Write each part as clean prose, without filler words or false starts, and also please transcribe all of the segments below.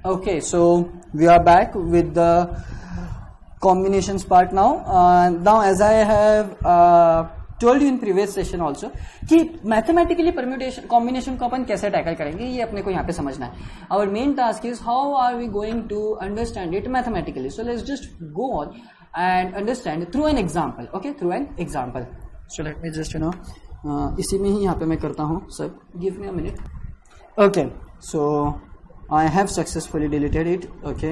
Okay, so we are back with the combinations part now. Now as I have told you in previous session also कि mathematically permutation combination को अपन कैसे tackle करेंगे ये अपने को यहाँ पे समझना है. Our main task is how are we going to understand it mathematically. So let's just go on and understand through an example. Okay, through an example. So let me just इसी में ही यहाँ पे मैं करता हूँ sir. Give me a minute. Okay, so I have successfully deleted it. Okay,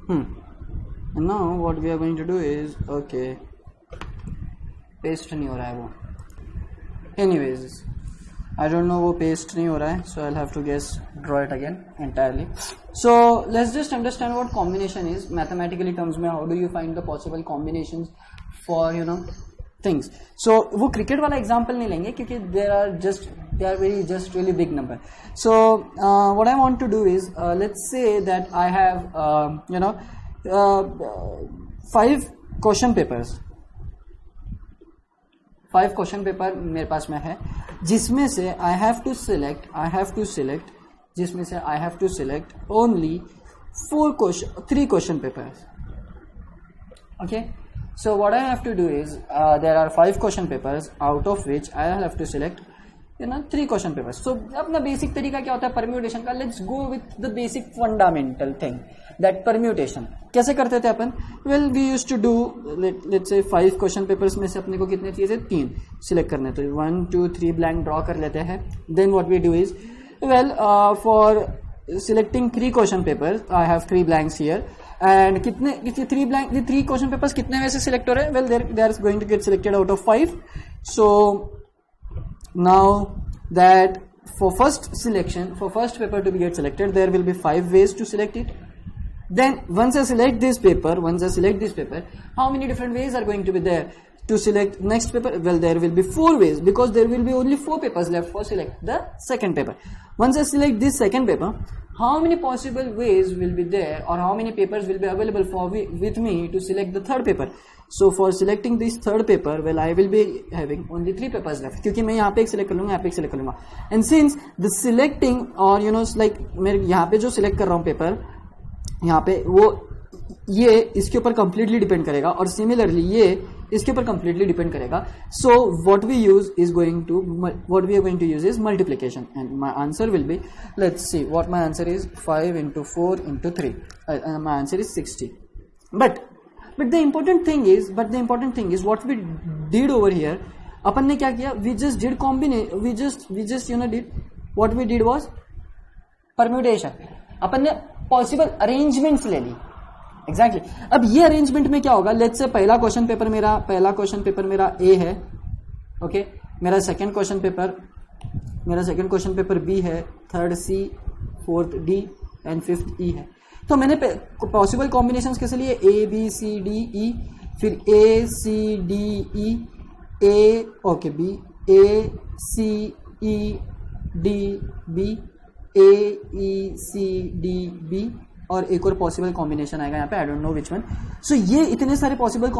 and now what we are going to do is, okay, paste नहीं हो रहा है वो. Anyways, I don't know वो paste नहीं हो रहा है, so I'll have to guess draw it again entirely. So let's just understand what combination is mathematically terms में. How do you find the possible combinations for things. So वो cricket वाला example नहीं लेंगे क्योंकि they are very just really big number. So what I want to do is let's say that I have 5 question papers. 5 question paper मेरे पास में है जिसमें से I have to select जिसमें से I have to select only 3 question papers. Okay. So what I have to do is there are 5 question papers out of which I have to select 3 question papers. So अपना basic तरीका क्या होता है permutation का. Let's go with the basic fundamental thing that permutation. कैसे करते थे अपन? Well we used to do let's say 5 question papers में से अपने को कितने चाहिए थे? 3 सिलेक्ट करने. तो 1 2 3 ब्लैंक ड्रॉ कर लेते हैं. Then what we do is well for selecting 3 question papers I have 3 blanks here. And कितने 3 क्वेश्चन पेपर्स कितने में से सिलेक्ट हो रहे हैं? Well they are going to get selected out of 5. So now that for first paper to be get selected there will be 5 ways to select it. Then once I select this paper, how many different ways are going to be there to select next paper? Well, there will be 4 ways because there will be only 4 papers left for select the second paper. Once I select this second paper, how many possible ways will be there or how many papers will be available with me to select the third paper? So for selecting this third paper, well, I will be having only 3 papers left क्योंकि मैं यहाँ पे एक select कर लूँगा, यहाँ पे एक select कर लूँगा. And since the selecting or like मैं यहाँ पे जो select कर रहा हूँ paper, यहाँ पे वो ये इसके ऊपर completely depend करेगा और similarly ये इसके ऊपर completely depend करेगा. So what we are going to use is multiplication and my answer will be, let's see what my answer is. 5 into 4 into 3. My answer is 60. But the important thing is what we did over here. अपन ने क्या किया? We just did combination. We just did what we did was permutation. अपन ने possible arrangements ले ली. Exactly. अब ये arrangement में क्या होगा? लेट्स से पहला क्वेश्चन पेपर मेरा ए है. ओके, मेरा सेकंड क्वेश्चन पेपर बी है, third C, fourth D and fifth E है. तो मैंने पॉसिबल कॉम्बिनेशंस कैसे लिए? A B C D E, फिर A C D E, A okay B, A C E D B, A E C D B और एक और possible combination आएगा यहाँ पे. I don't know which one. So ये इतने सारे पॉसिबल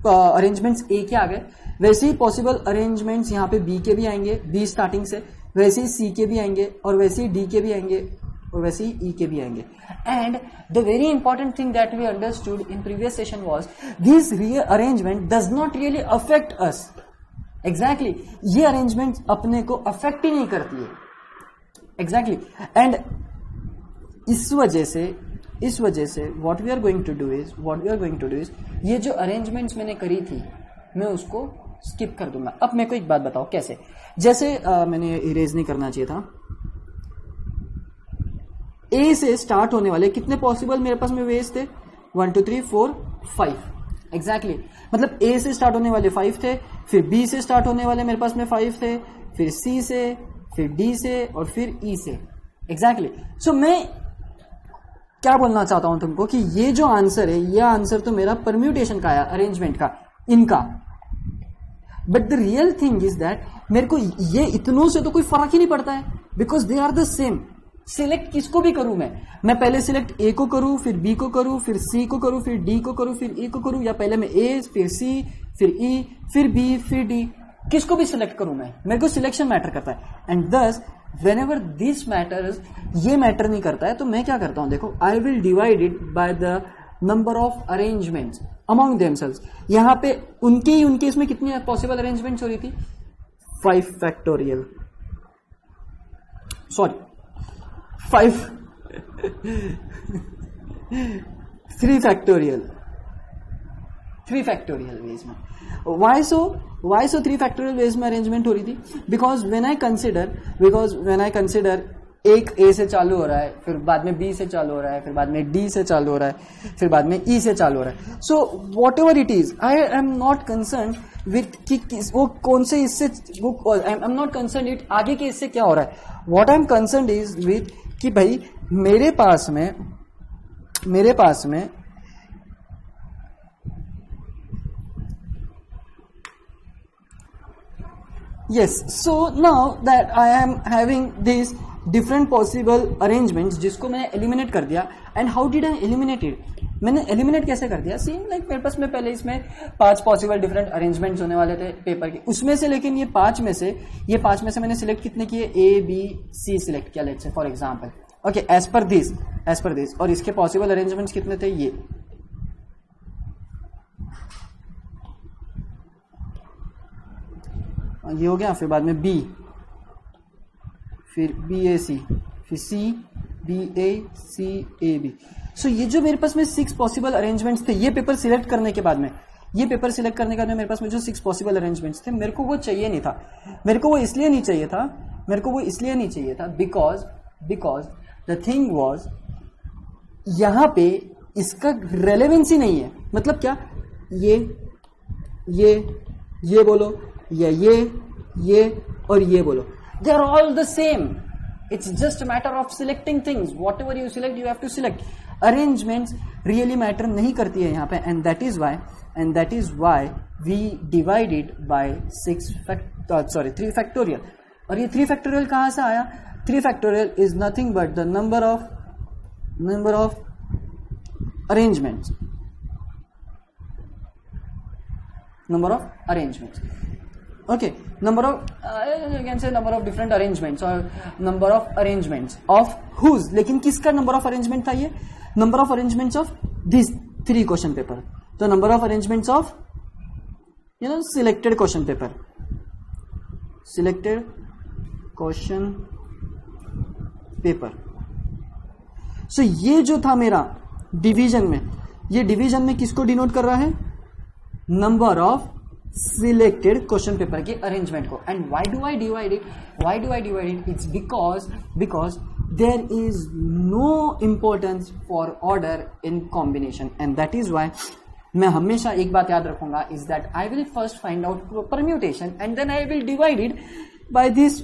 अरेंजमेंट्स ए के आ गए. वैसे ही पॉसिबल अरेंजमेंट्स यहाँ पे बी के भी आएंगे, बी स्टार्टिंग से. वैसे ही सी के भी आएंगे और वैसे ही डी के भी आएंगे और वैसे ही ई के भी आएंगे. And the very important thing that we understood in previous session was this arrangement does not really affect us. Exactly, ये अरेंजमेंट अपने को अफेक्ट ही नहीं करती है. एग्जैक्टली. एंड इस वजह से what we are going to do is ये जो अरेंजमेंट्स मैंने करी थी मैं उसको स्किप कर दूंगा. अब मेरे को एक बात बताओ कैसे. जैसे मैंने इरेज नहीं करना चाहिए था. ए से स्टार्ट होने वाले कितने पॉसिबल मेरे पास में वेज थे? 1 2 3 4 5. एग्जैक्टली. मतलब ए से स्टार्ट होने वाले 5 थे, फिर बी से स्टार्ट होने वाले मेरे पास में 5 थे, फिर सी से, फिर डी से और फिर ई से. एग्जैक्टली. सो मैं क्या बोलना चाहता हूं तुमको कि ये जो आंसर है, ये आंसर तो मेरा परम्यूटेशन का है, अरेंजमेंट का, इनका. But the real thing is that मेरे को ये इतनों से तो कोई फर्क ही नहीं पड़ता है because they are the same. Select किसको भी करूं मैं पहले सिलेक्ट ए को करूं, फिर बी को करूं, फिर सी को करूं, फिर डी को करूं, फिर ई को करूं, या पहले मैं ए फिर सी फिर ई फिर बी फिर डी. किसको भी सिलेक्ट करूं मैं, मेरे को सिलेक्शन मैटर करता है. एंड दस वेन एवर दिस मैटर्स, ये मैटर नहीं करता है, तो मैं क्या करता हूं, देखो आई will divide it by the number of arrangements among themselves. यहां पे उनके इसमें कितनी पॉसिबल अरेंजमेंट्स हो रही थी, 5 फैक्टोरियल, सॉरी 3 फैक्टोरियल वेज में. Why so 3 फैक्टोरियल वेज में अरेंजमेंट हो रही थी, बिकॉज व्हेन आई कंसिडर एक ए से चालू हो रहा है, फिर बाद में बी से चालू हो रहा है, फिर बाद में डी से चालू हो रहा है, फिर बाद में ई से चालू हो रहा है. So what ever it is, I am not concern with कि वो कौन से इससे, वो I am not concern it आगे के इससे क्या हो रहा है. What I am concern is with कि भाई मेरे पास में yes, so now that I am having these different possible arrangements जिसको मैंने eliminate कर दिया. and how did I eliminate it, मैंने eliminate कैसे कर दिया, सेम लाइक मेरे पास में पहले इसमें 5 possible different arrangements होने वाले थे पेपर के, उसमें से लेकिन ये 5 में से मैंने सिलेक्ट कितने किए, A B C सिलेक्ट किया let's say for example. Okay, as per this, और इसके पॉसिबल अरेंजमेंट्स कितने थे, ये हो गया. फिर बाद में B, फिर BAC, फिर C BACAB. सो ये जो मेरे पास में 6 पॉसिबल अरेंजमेंट्स थे, ये पेपर सिलेक्ट करने के बाद में मेरे पास में जो 6 पॉसिबल अरेंजमेंट्स थे, मेरे को वो चाहिए नहीं था. मेरे को वो इसलिए नहीं चाहिए था बिकॉज द थिंग वॉज, यहां पे इसका रेलेवेंसी नहीं है. मतलब क्या, ये बोलो या ये और ये बोलो, they are all the same. It's just a matter of selecting things. Whatever you select you have to select. Arrangements really matter नहीं करती है यहाँ पे. And that is why we divided by 3 factorial. और ये 3 factorial कहां से आया, 3 factorial is nothing but the number of arrangements. Okay, number of you can say number of different arrangements or number of arrangements of whose. लेकिन किसका number of arrangement था, ये number of arrangements of these 3 question paper. तो number of arrangements of selected question paper. So ये जो था मेरा division में, ये डिवीजन में किसको डिनोट कर रहा है, number of selected question paper के अरेंजमेंट को. And why do I divide it, it's because there is no importance for order in combination. And that is why मैं हमेशा एक बात याद रखूंगा, is that I will first find out permutation and then I will divide it by this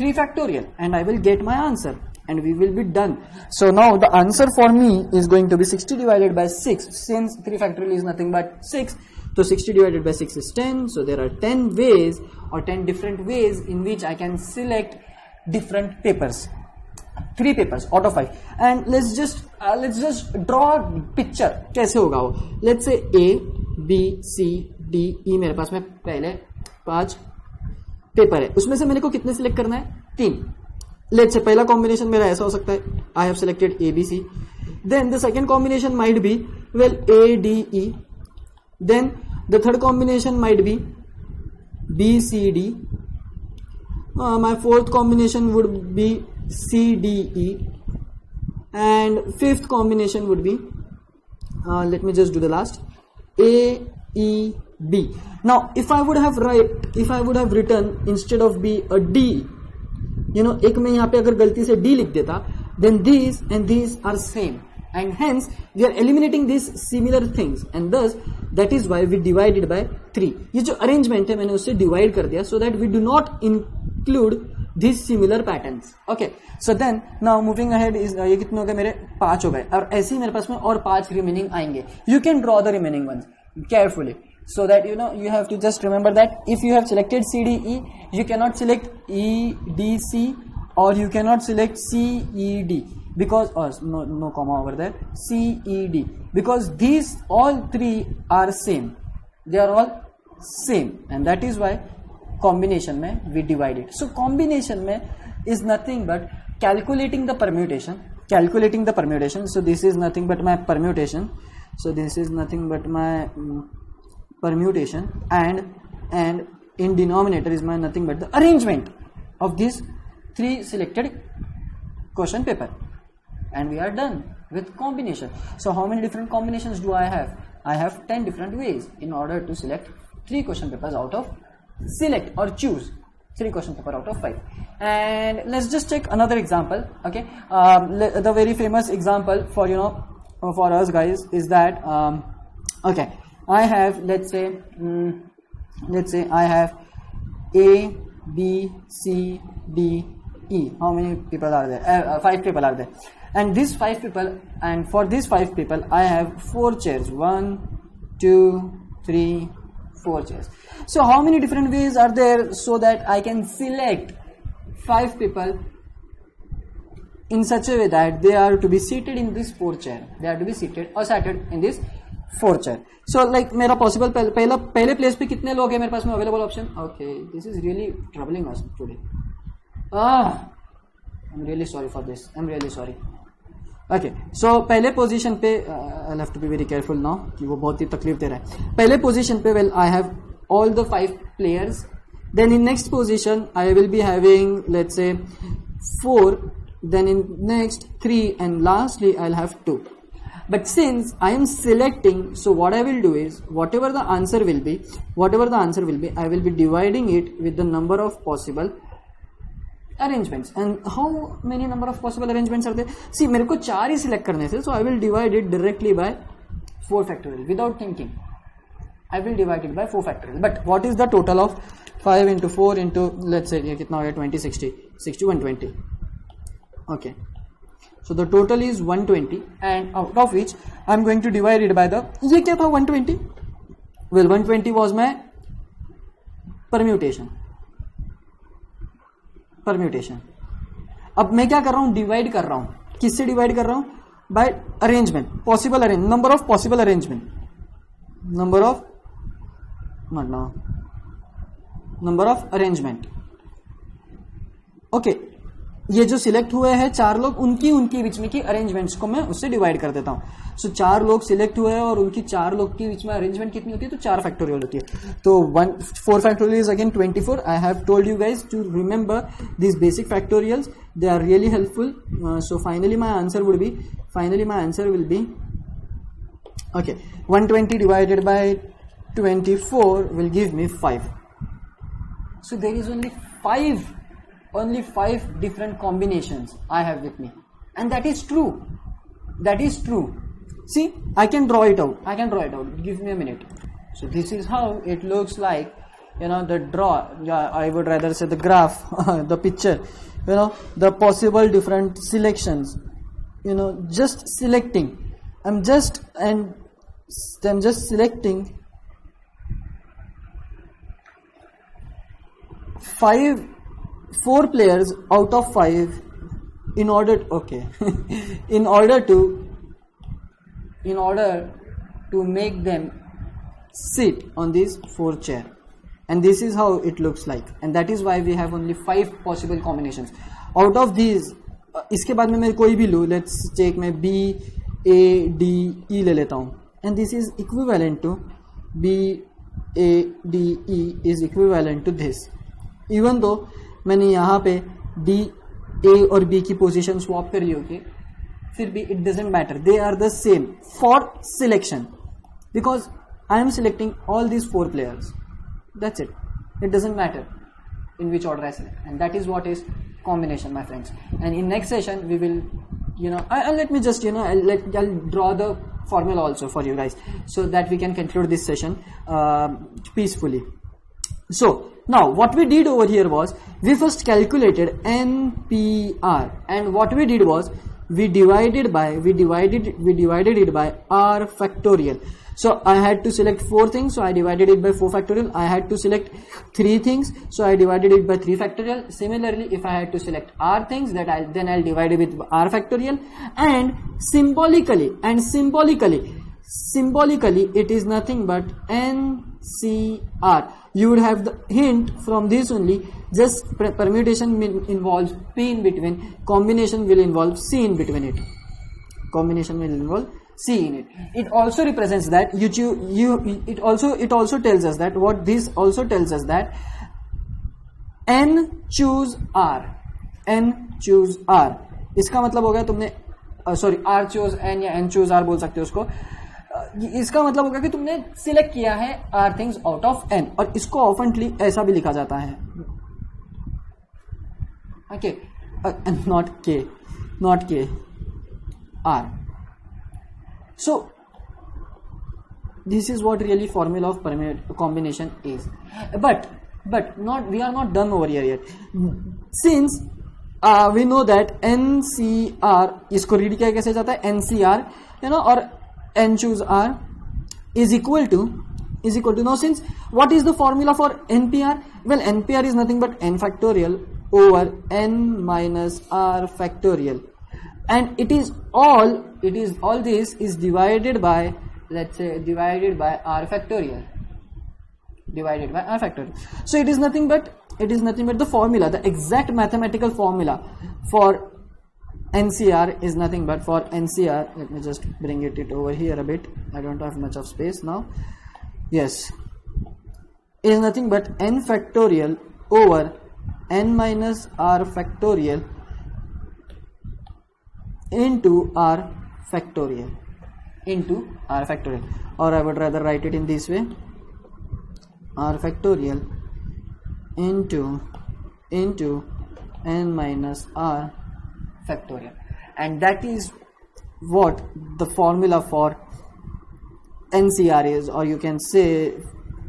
3 factorial and I will get my answer and we will be done. So now the answer for me is going to be 60 divided by 6. Since 3 factorial is nothing but 6, so 60 divided by 6 is 10. So there are 10 ways or 10 different ways in which I can select different papers. 3 papers out of 5. And let's just draw a picture. कैसे होगा वो? Let's say A, B, C, D, E मेरे पास में पहले 5 paper है. उसमें से मेरे को कितने सिलेक्ट करना है? 3. लेट्स से पहला कॉम्बिनेशन मेरा ऐसा हो सकता है, I have selected ABC. Then the second combination might be ADE. Then the third combination might be BCD. My fourth combination would be CDE. And fifth combination would be let me just do the last, AEB. Now if I would have written instead of B a D, एक में यहाँ पे अगर गलती से D लिख देता, then these and these are same and hence we are eliminating these similar things and thus that is why we divided by 3. ये जो arrangement है मैंने उससे divide कर दिया so that we do not include these similar patterns. Okay, so then now moving ahead is ये कितने हो गए मेरे? 5 हो गए. और ऐसे ही मेरे पास में और 5 remaining आएंगे. You can draw the remaining ones carefully. So that you have to just remember that if you have selected CDE, you cannot select EDC or you cannot select CED because no comma over there, CED, because these all 3 are same. They are all same and that is why combination में we divide it. So combination में is nothing but calculating the permutation. So this is nothing but my permutation. So this is nothing but my permutation, and in denominator is my nothing but the arrangement of these 3 selected question paper, and we are done with combination. So how many different combinations do I have? I have 10 different ways in order to select 3 question papers out of select or choose 3 question paper out of 5. And let's just take another example. Okay, the very famous example for for us guys is that okay, I have let's say I have A, B, C, D, E. How many people are there? 5 people are there. And these 5 people, and for these 5 people, I have 4 chairs. 1, 2, 3, 4 chairs. So how many different ways are there so that I can select 5 people in such a way that they are to be seated in this 4 chair. They are to be seated or sat in this 4 chair. So like मेरा possible पहले place पे कितने लोग हैं मेरे पास में available option? Okay, this is really troubling us today. I'm really sorry for this. I'm really sorry. Okay, so पहले position पे I'll have to be very careful now कि वो बहुत ही तकलीफ दे रहा है. पहले पोजीशन पे well I have all the 5 players. Then in next position I will be having let's say 4. Then in next 3, and lastly I'll have 2. But since I am selecting, so what I will do is whatever the answer will be, I will be dividing it with the number of possible arrangements. And how many number of possible arrangements are there? See, मेरे को 4 ही select करने से, so I will divide it directly by 4 factorial without thinking. I will divide it by 4 factorial. But what is the total of 5 into 4 into let's say ये कितना हो गया 20 60 60 120. Okay. So the total is 120, and out of which I am going to divide it by the ये क्या था 120? Well 120 was my permutation. अब मैं क्या कर रहा हूँ? डिवाइड कर रहा हूँ. किससे डिवाइड कर रहा हूँ? By arrangement, possible arrange, number of possible arrangement, number of arrangement. Okay, ये जो सिलेक्ट हुए हैं 4 लोग, उनकी बीच में की अरेंजमेंट्स को मैं उससे डिवाइड कर देता हूँ. सो 4 लोग सिलेक्ट हुए हैं और उनकी 4 लोग के बीच में अरेंजमेंट कितनी होती है? तो 4 फैक्टोरियल होती है. तो 4 factorial is again 24. I have told you guys to remember this basic factorials. They are really helpful. So finally my answer will be okay, 120 divided by 24 will give me 5. So there is only 5 different combinations I have with me, and that is true. See, I can draw it out. Give me a minute. So this is how it looks like, I would rather say the graph, the picture, the possible different selections, just selecting. I'm just selecting 4 players out of 5 in order to make them sit on this 4 chair, and this is how it looks like, and that is why we have only 5 possible combinations. Out of these, इसके बाद में मैं कोई भी लूँ, let's take मैं B, A, D, E ले लेता हूँ, and this is equivalent to B, A, D, E is equivalent to this. Even though मैंने यहाँ पे D, A और B की पोजीशन स्वैप कर ली होती, फिर भी it doesn't matter. They are the same for selection because I am selecting all these 4 players. That's it. It doesn't matter in which order I select, and that is what is combination, my friends. And in next session we will, let me just, I'll draw the formula also for you guys so that we can conclude this session peacefully. So now what we did over here was we first calculated NPR, and what we did was we divided it by R factorial. So I had to select 4 things, so I divided it by 4 factorial. I had to select 3 things, so I divided it by 3 factorial. Similarly, if I had to select R things, then I'll divide it with R factorial. And symbolically, symbolically it is nothing but NCR. You would have the hint from this only. Just permutation involves P in between, combination will involve C in between it. Combination will involve C in it. It also represents that it also tells us that what this also tells us that N choose R. N choose R. इसका मतलब हो गया तुमने sorry R choose N या N choose R बोल सकते हो उसको. इसका मतलब होगा कि तुमने सिलेक्ट किया है R things out of N, और इसको ऑफनली ऐसा भी लिखा जाता है. Okay, not K, R. So this is what really formula of combination is. But we are not done over here yet. Since we know that NCR, इसको read किया कैसे जाता है, NCR, और N choose R is equal to now, since what is the formula for NPR? Well, NPR is nothing but N factorial over N minus R factorial, and it is all this is divided by, let's say, divided by R factorial. So it is nothing but the formula, the exact mathematical formula for NCR is nothing but, for NCR, let me just bring it over here a bit, I don't have much of space now. Yes, is nothing but N factorial over N minus R factorial into R factorial, or I would rather write it in this way, R factorial into N minus R factorial. And that is what the formula for NCR is, or you can say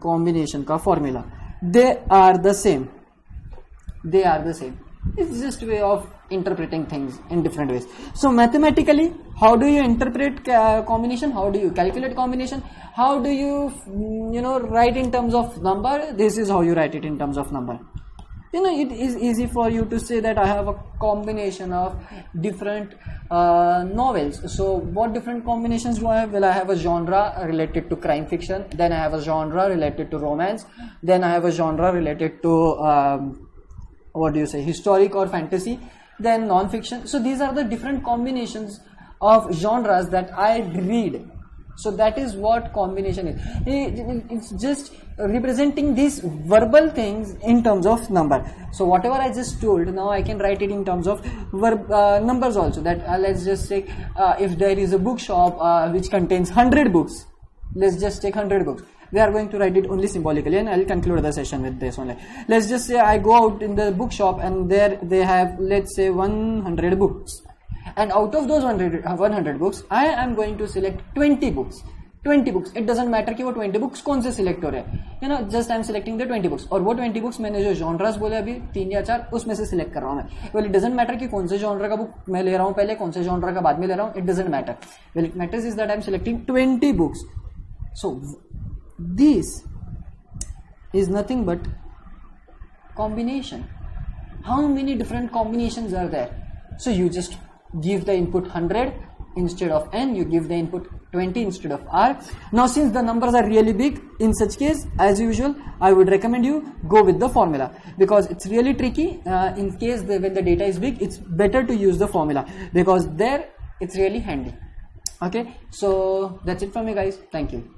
combination ka formula. They are the same. It's just a way of interpreting things in different ways. So mathematically, how do you interpret combination? How do you calculate combination? How do you write in terms of number? This is how you write it in terms of number. It is easy for you to say that I have a combination of different novels. So what different combinations do I have? Well, I have a genre related to crime fiction, then I have a genre related to romance, then I have a genre related to historic or fantasy, then non-fiction. So these are the different combinations of genres that I read. So that is what combination is. It's just representing these verbal things in terms of number. So whatever I just told, now I can write it in terms of numbers also. That let's just say if there is a bookshop which contains 100 books, let's just take 100 books. We are going to write it only symbolically, and I'll conclude the session with this only. Let's just say I go out in the bookshop and there they have, let's say, 100 books. And out of those 100 books, I am going to select 20 books. It doesn't matter कि वो 20 books कौन से select हो रहे हैं. Just I am selecting the 20 books. और वो 20 books मैंने जो genres बोले अभी 3 या 4, उसमें से select कर रहा हूँ मैं. Well, it doesn't matter कि कौन से genre का book मैं ले रहा हूँ पहले, कौन से genre का बाद में ले रहा हूँ. It doesn't matter. Well, it matters is that I am selecting 20 books. So this is nothing but combination. How many different combinations are there? So you just give the input 100 instead of N, you give the input 20 instead of R. Now since the numbers are really big, in such case, as usual, I would recommend you go with the formula, because it's really tricky. In case when the data is big, it's better to use the formula, because there it's really handy. Okay, so that's it from me guys. Thank you.